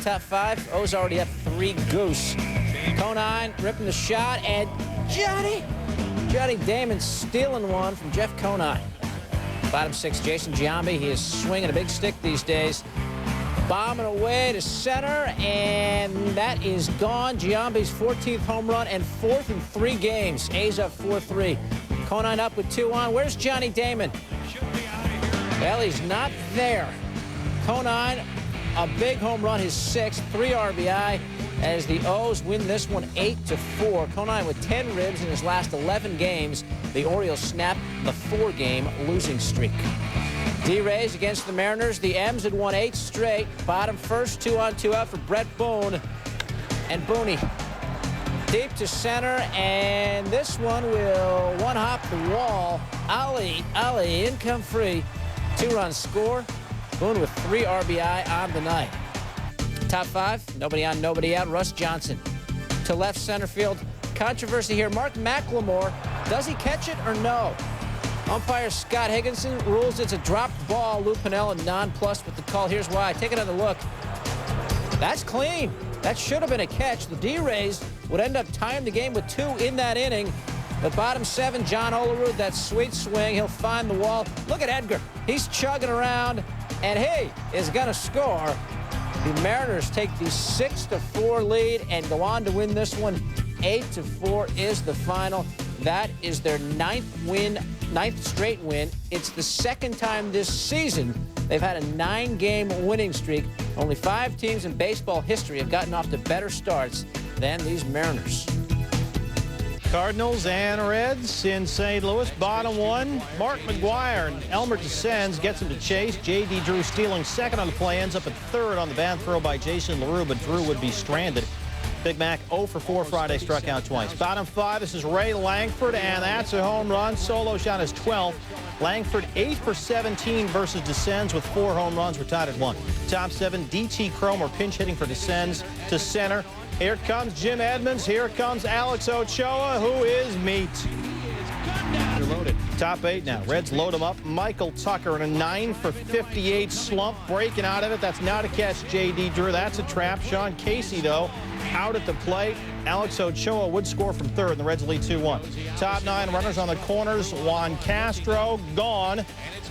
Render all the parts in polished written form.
Top five. O's already up 3 goose. Conine ripping the shot, and Johnny Damon stealing one from Jeff Conine. Bottom 6, Jason Giambi. He is swinging a big stick these days. Bombing away to center, and that is gone. Giambi's 14th home run and 4th in 3 games. A's up 4-3. Conine up with 2 on. Where's Johnny Damon? Well, he's not there. Conine, a big home run, his 6th, 3 RBI, as the O's win this one 8-4. Conine with 10 ribs in his last 11 games. The Orioles snap the 4-game losing streak. D-Rays against the Mariners. The M's had won 8 straight. Bottom first, 2 on, 2 out for Brett Boone. And Booney deep to center, and this one will one-hop the wall. Ali, income free. 2-run score. Boone with 3 RBI on the night. Top 5, nobody on, nobody out. Russ Johnson to left center field. Controversy here. Mark McLemore, does he catch it or no? Umpire Scott Higginson rules it's a dropped ball. Lou Piniella nonplussed with the call. Here's why. Take another look. That's clean. That should have been a catch. The D-Rays would end up tying the game with 2 in that inning. But bottom 7, John Olerud, that sweet swing. He'll find the wall. Look at Edgar. He's chugging around, and he is going to score. The Mariners take the 6-4 lead and go on to win this one. 8-4 is the final. That is their 9th straight win. It's the 2nd time this season they've had a 9-game winning streak. Only 5 teams in baseball history have gotten off to better starts than these Mariners. Cardinals and Reds in St. Louis. Bottom 1, Mark McGwire, and Elmer descends, gets him to chase. J.D. Drew stealing second on the play, ends up at third on the bad throw by Jason LaRue, but Drew would be stranded. Big Mac 0 for 4 Friday, struck out twice. Bottom 5, this is Ray Langford, and that's a home run. Solo shot his 12th. Langford 8 for 17 versus Descends with 4 home runs. We're tied at 1. Top 7, D.T. Cromer pinch hitting for Descends to center. Here comes Jim Edmonds. Here comes Alex Ochoa, who is meat. You're loaded. Top 8 now. Reds load him up. Michael Tucker in a 9 for 58 slump. Breaking out of it. That's not a catch, J.D. Drew. That's a trap. Sean Casey, though, out at the plate. Alex Ochoa would score from third, and the Reds lead 2-1. Top 9 runners on the corners. Juan Castro gone.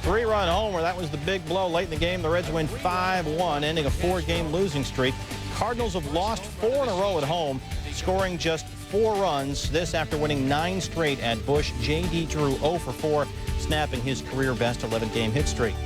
3-run homer. That was the big blow late in the game. The Reds win 5-1, ending a 4-game losing streak. Cardinals have lost 4 in a row at home, scoring just 4 runs. This after winning 9 straight at Busch. J.D. Drew 0 for 4, snapping his career-best 11-game hit streak.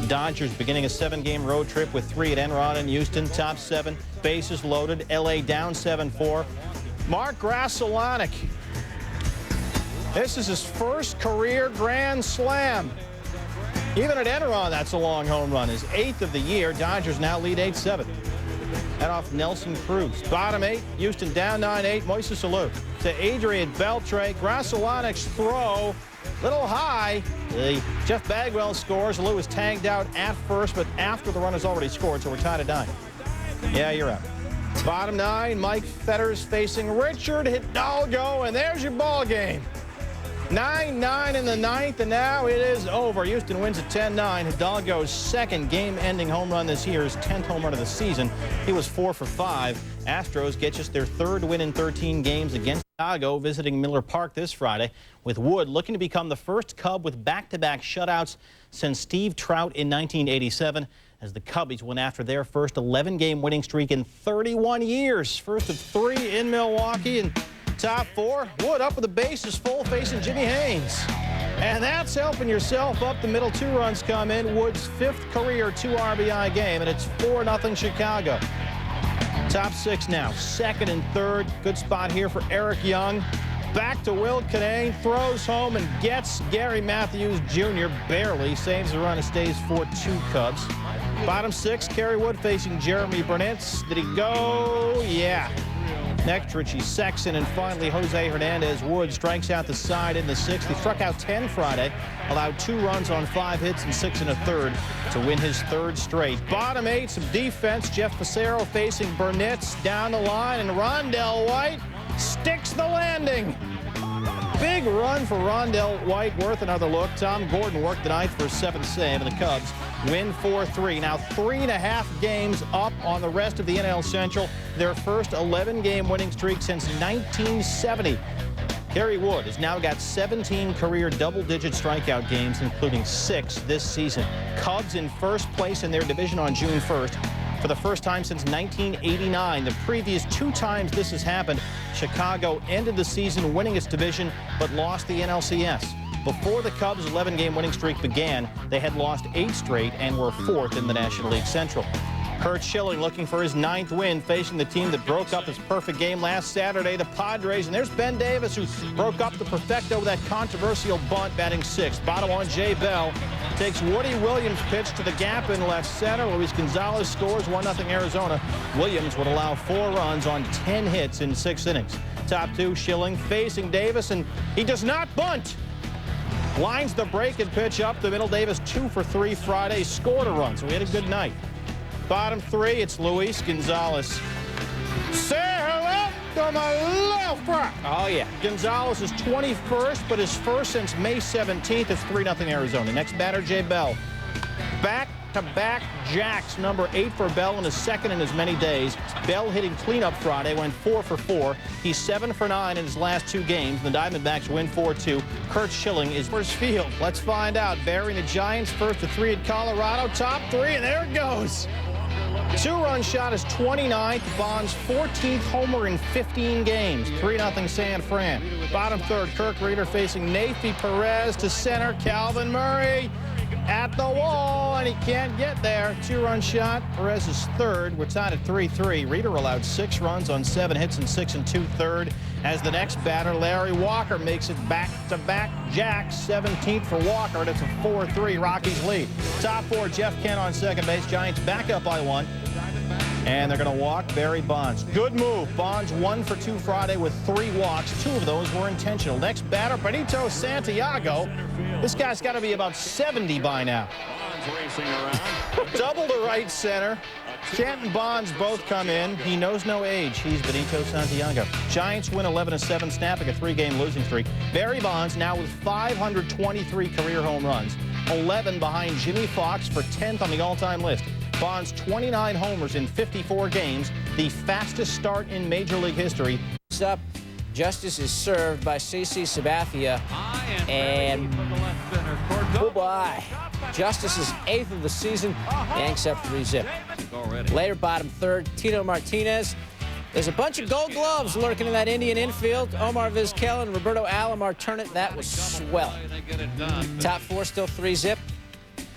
Dodgers beginning a 7-game road trip with 3 at Enron in Houston. Top 7, bases loaded. L.A. down 7-4. Mark Grassolonic. This is his first career grand slam. Even at Enron, that's a long home run. His 8th of the year. Dodgers now lead 8-7. Head off Nelson Cruz. Bottom 8, Houston down 9-8. Moises Alou to Adrian Beltre. Grassolonic's throw, little high. Jeff Bagwell scores. Alou is tagged out at first, but after the run has already scored, so we're tied at 9. Yeah, you're out. Bottom 9, Mike Fetters facing Richard Hidalgo, and there's your ball game. 9-9 in the 9th, and now it is over. Houston wins at 10-9. Hidalgo's 2nd game-ending home run this year, his 10th home run of the season. He was 4 for 5. Astros get just their 3rd win in 13 games against Chicago, visiting Miller Park this Friday, with Wood looking to become the first Cub with back-to-back shutouts since Steve Trout in 1987, as the Cubbies went after their first 11-game winning streak in 31 years. First of 3 in Milwaukee. And top 4, Wood up with the bases full, facing Jimmy Haynes. And that's helping yourself up the middle. 2 runs come in. Wood's 5th career 2 RBI game, and it's 4-0 Chicago. Top 6 now, 2nd and 3rd. Good spot here for Eric Young. Back to Will Kinane, throws home and gets Gary Matthews Jr. barely. Saves the run and stays 4-2 Cubs. Bottom 6, Kerry Wood facing Jeremy Burnitz. Did he go? Yeah. Next, Richie Sexton, and finally Jose Hernandez. Wood strikes out the side in the 6th. He struck out 10 Friday, allowed 2 runs on 5 hits and 6 1/3 to win his 3rd straight. Bottom 8, some defense. Jeff Facero facing Burnitz down the line, and Rondell White sticks the landing. Big run for Rondell White, worth another look. Tom Gordon worked the ninth for his 7th save, and the Cubs win 4-3. Now 3.5 games up on the rest of the NL Central. Their first 11-game winning streak since 1970. Kerry Wood has now got 17 career double-digit strikeout games, including 6 this season. Cubs in first place in their division on June 1st. For the first time since 1989. The previous 2 times this has happened, Chicago ended the season winning its division, but lost the NLCS. Before the Cubs' 11-game winning streak began, they had lost 8 straight and were 4th in the National League Central. Curt Schilling looking for his 9th win, facing the team that broke up his perfect game last Saturday, the Padres. And there's Ben Davis, who broke up the perfecto with that controversial bunt, batting 6th. Bottom one, Jay Bell takes Woody Williams' pitch to the gap in left center. Luis Gonzalez scores 1-0 Arizona. Williams would allow 4 runs on 10 hits in 6 innings. Top 2, Schilling facing Davis, and he does not bunt. Lines the break and pitch up the middle. Davis 2 for 3 Friday, scored a run, so he had a good night. Bottom 3, it's Luis Gonzalez. Say hello to my little friend. Oh, yeah. Gonzalez is 21st, but his first since May 17th. It's 3-0 Arizona. Next batter, Jay Bell. Back-to-back jacks, number 8 for Bell, and his second in as many days. Bell hitting cleanup Friday, went 4 for 4. He's 7 for 9 in his last 2 games. The Diamondbacks win 4-2. Curt Schilling is first field. Let's find out. Burying the Giants, 1st to 3 at Colorado. Top 3, and there it goes. 2-run shot is 29th. Bond's 14th homer in 15 games. 3-0 San Fran. Bottom 3rd, Kirk Reeder facing Nafi Perez to center. Calvin Murray at the wall, and he can't get there. 2-run shot. Perez is 3rd. We're tied at 3-3. Reeder allowed 6 runs on 7 hits and 6 2/3. As the next batter, Larry Walker makes it back-to-back jacks. 17th for Walker, and it's a 4-3 Rockies lead. Top 4, Jeff Kent on second base. Giants back up by 1. And they're going to walk Barry Bonds. Good move. Bonds 1 for 2 Friday with 3 walks. 2 of those were intentional. Next batter, Benito Santiago. This guy's got to be about 70 by now. Double to right center. Kent and Bonds both come in. He knows no age. He's Benito Santiago. Giants win 11-7, snapping a 3-game losing streak. Barry Bonds now with 523 career home runs. 11 behind Jimmy Fox for 10th on the all-time list. Bonds 29 homers in 54 games, the fastest start in Major League history. Up, Justice is served by CC Sabathia, and oh boy, Justice is 8th of the season. Yanks up 3-zip. Later, bottom 3rd, Tito Martinez. There's a bunch of gold gloves lurking in that Indian infield. Omar Vizquel and Roberto Alomar turn it. That was swell. Top 4 still 3-zip.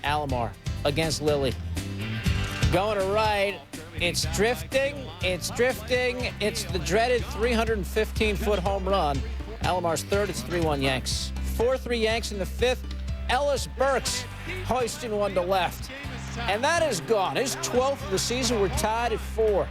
Alomar against Lilly. Going to right, it's drifting, it's the dreaded 315-foot home run. Alomar's 3rd, it's 3-1 Yanks. 4-3 Yanks in the 5th. Ellis Burks hoisting 1 to left. And that is gone. His 12th of the season. We're tied at 4.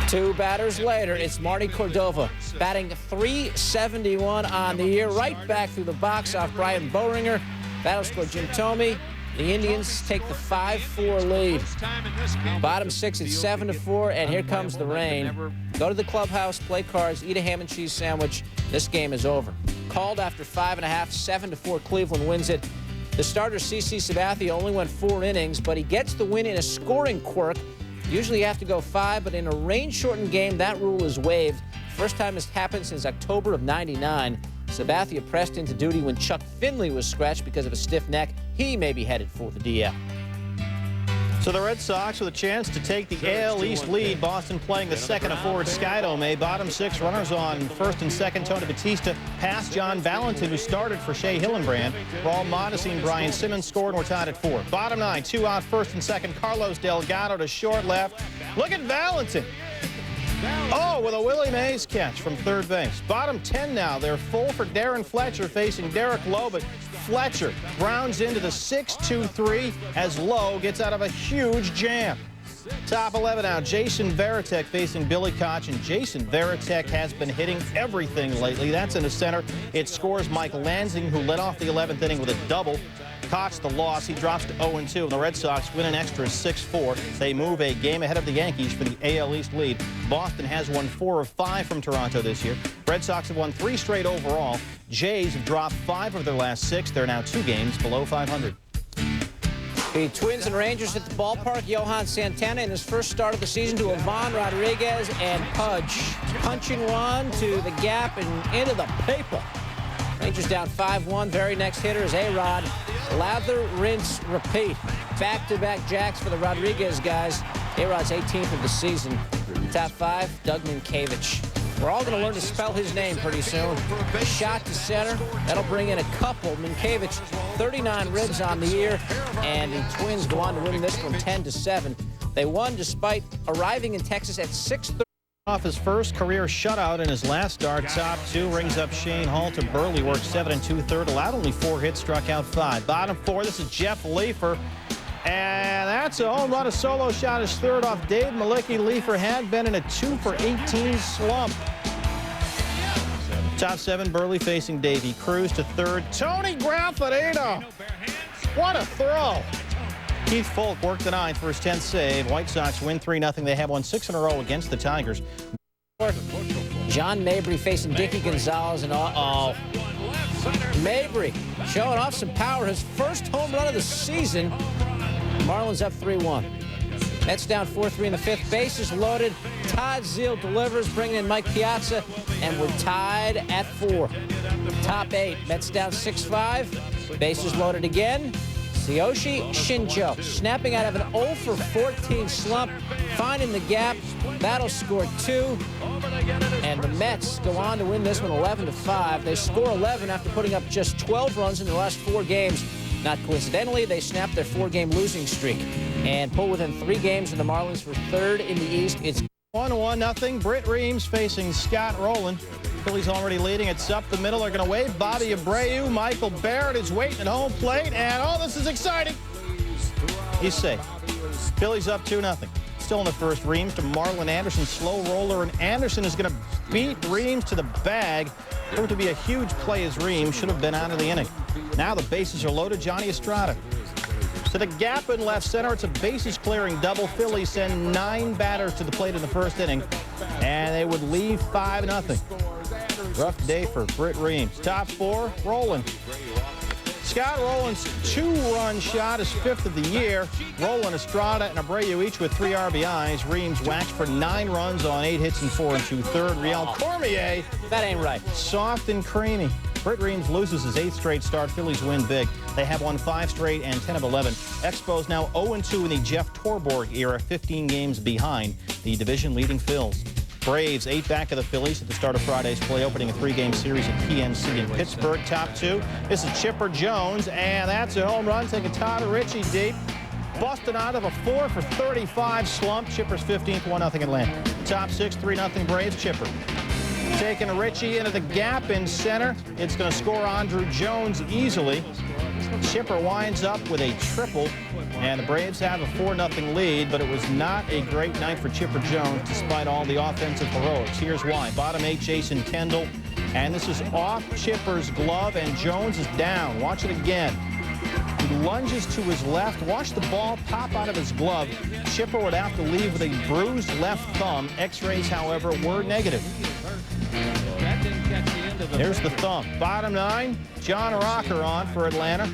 2 batters later, it's Marty Cordova batting .371 on the year, right back through the box off Brian Boehringer. Battle score Jim Thome. The Indians take the 5-4 lead. Bottom 6 at 7-4, and here comes the rain. Go to the clubhouse, play cards, eat a ham and cheese sandwich. This game is over. Called after 5.5, 7-4, Cleveland wins it. The starter, CC Sabathia, only went 4 innings, but he gets the win in a scoring quirk. Usually you have to go 5, but in a rain-shortened game, that rule is waived. First time it's happened since October of '99. Sabathia pressed into duty when Chuck Finley was scratched because of a stiff neck. He may be headed for the DL. So the Red Sox with a chance to take the AL East lead. Boston playing the 2nd of 4 at Skydome. Bottom 6, runners on 1st and 2nd. Tony Batista past John Valentin, who started for Shea Hillenbrand. Raul Mondesi and Brian Simmons scored, and we're tied at 4. Bottom 9, 2 out, 1st and 2nd. Carlos Delgado to short left. Look at Valentin. Oh, with a Willie Mays catch from 3rd base. Bottom 10 now. They're full for Darren Fletcher facing Derek Lowe, but Fletcher grounds into the 6-2-3 as Lowe gets out of a huge jam. Top 11 now. Jason Varitek facing Billy Koch, and Jason Varitek has been hitting everything lately. That's in the center. It scores Mike Lansing, who led off the 11th inning with a double. Koch the loss. He drops to 0-2, and the Red Sox win an extra 6-4. They move a game ahead of the Yankees for the AL East lead. Boston has won 4 of 5 from Toronto this year. Red Sox have won 3 straight overall. Jays have dropped 5 of their last 6. They're now 2 games below 500. The Twins and Rangers at the ballpark. Johan Santana in his first start of the season to Ivan Rodriguez and Pudge. Punching one to the gap and into the paper. Rangers down 5-1. Very next hitter is A-Rod. Lather, rinse, repeat. Back-to-back jacks for the Rodriguez guys. A-Rod's 18th of the season. Top 5, Doug Minkiewicz. We're all going to learn to spell his name pretty soon. Shot to center. That'll bring in a couple. Minkiewicz, 39 ribs on the year, and the Twins go on to win this one 10-7. They won despite arriving in Texas at 6:30. Off his first career shutout in his last start. Top 2 rings up Shane Hall to Burley. Worked 7 2/3. Allowed only 4 hits. Struck out 5. Bottom 4. This is Jeff Leefer. And that's a home run. A solo shot. His third off Dave Malicki. Leefer had been in a 2 for 18 slump. Top 7, Burley facing Davey Cruz to third. Tony Graffagnino. What a throw. Keith Folk worked the 9th for his 10th save. White Sox win 3-0. They have won 6 in a row against the Tigers. John Mabry facing Dickie Gonzalez, and Mabry showing off some power. His first home run of the season. Marlins up 3-1. Mets down 4-3 in the 5th. Bases loaded. Todd Zeile delivers, bringing in Mike Piazza, and we're tied at 4. Top 8. Mets down 6-5. Bases loaded again. Tsuyoshi Shinjo snapping out of an 0 for 14 slump, finding the gap. Battle scored 2, and the Mets go on to win this one 11-5. They score 11 after putting up just 12 runs in the last 4 games. Not coincidentally, they snapped their 4-game losing streak and pull within 3 games of the Marlins for 3rd in the East. It's 1-1-0. Britt Reams facing Scott Rowland. Phillies already leading. It's up the middle. They're going to wave. Bobby Abreu. Michael Barrett is waiting at home plate. And, oh, this is exciting. He's safe. Phillies up 2-0. Still in the first. Reams to Marlon Anderson. Slow roller. And Anderson is going to beat Reams to the bag. Proved to be a huge play as Reams should have been out of the inning. Now the bases are loaded. Johnny Estrada to the gap in left center. It's a bases clearing double. Phillies send 9 batters to the plate in the first inning, and they would leave 5-0. Rough day for Britt Reams. Top 4, Rowland. Scott Rowland's 2-run shot is 5th of the year. Rowland, Estrada, and Abreu each with 3 RBIs. Reams waxed for 9 runs on 8 hits and 4 2/3. Real Cormier. that ain't right. Soft and creamy. Britt Reams loses his 8th straight start. Phillies win big. They have won 5 straight and 10 of 11. Expos now 0-2 in the Jeff Torborg era, 15 games behind the division-leading Phils. Braves 8 back of the Phillies at the start of Friday's play, opening a 3-game series at PNC in Pittsburgh. Top 2. This is Chipper Jones, and that's a home run. Taking Todd Ritchie deep. Busted out of a 4 for 35 slump. Chipper's 15th, 1-0 Atlanta. Top 6, 3-0 Braves. Chipper taking Ritchie into the gap in center. It's going to score Andrew Jones easily. Chipper winds up with a triple, and the Braves have a 4-0 lead, but it was not a great night for Chipper Jones despite all the offensive heroics. Here's why. Bottom 8, Jason Kendall, and this is off Chipper's glove, and Jones is down. Watch it again. He lunges to his left. Watch the ball pop out of his glove. Chipper would have to leave with a bruised left thumb. X-rays, however, were negative. There's the thumb. Bottom 9, John Rocker on for Atlanta.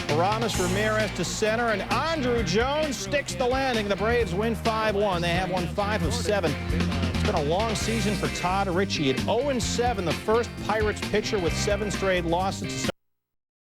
Aramis Ramirez to center, and Andrew Jones sticks the landing. The Braves win 5-1. They have won 5 of 7. It's been a long season for Todd Ritchie at 0-7, the first Pirates pitcher with 7 straight losses.